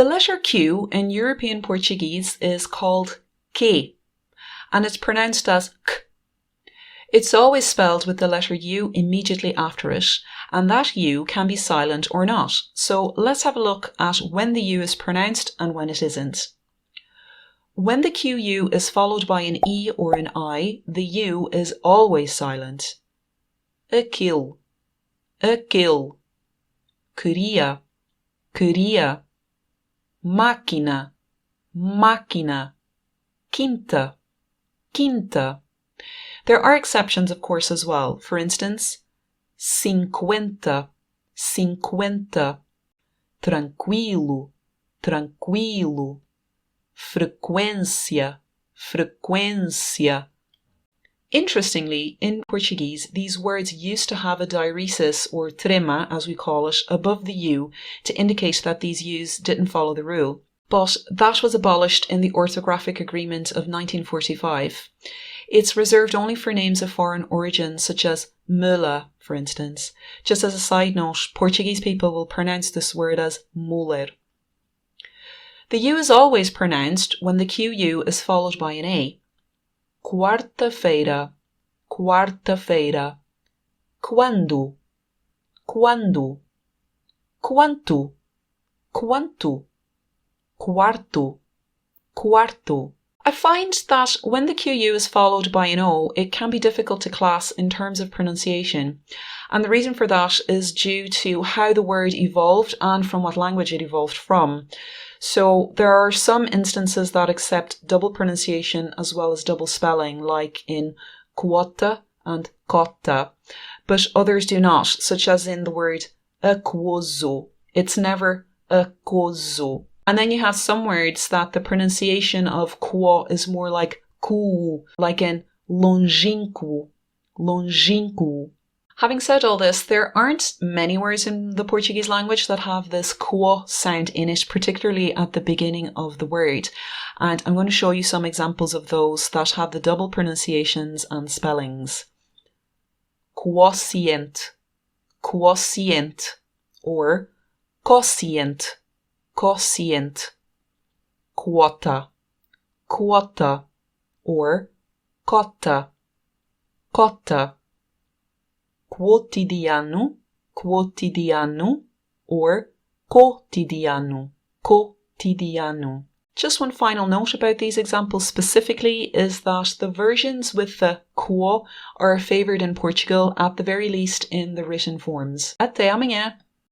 The letter Q in European Portuguese is called que, and it's pronounced as k. It's always spelled with the letter U immediately after it, and that U can be silent or not. So let's have a look at when the U is pronounced and when it isn't. When the QU is followed by an E or an I, the U is always silent. Aquilo, aquele. Queria, queria. Máquina, máquina. Quinta, quinta. There are exceptions, of course, as well. For instance, cinquenta, cinquenta. Tranquilo, tranquilo. Frequência, frequência. Interestingly, in Portuguese, these words used to have a diaresis, or trema as we call it, above the U to indicate that these U's didn't follow the rule. But that was abolished in the Orthographic Agreement of 1945. It's reserved only for names of foreign origin, such as Müller, for instance. Just as a side note, Portuguese people will pronounce this word as Müller. The U is always pronounced when the QU is followed by an A. Quarta-feira, quarta-feira. Quando, quando. Quanto, quanto. Quarto, quarto. I find that when the QU is followed by an O, it can be difficult to class in terms of pronunciation. And the reason for that is due to how the word evolved and from what language it evolved from. So there are some instances that accept double pronunciation as well as double spelling, like in quota and cotta, but others do not, such as in the word aquoso. It's never aquoso. And then you have some words that the pronunciation of quo is more like ku, like in longínquo, longínquo. Having said all this, there aren't many words in the Portuguese language that have this quo sound in it, particularly at the beginning of the word. And I'm going to show you some examples of those that have the double pronunciations and spellings. Quocient, quocient, or quotient, quotient. Quota, quota, or cota, cota. Quotidiano, quotidiano, or quotidiano, quotidiano. Just one final note about these examples specifically is that the versions with the quo are favoured in Portugal, at the very least in the written forms. Até amanhã!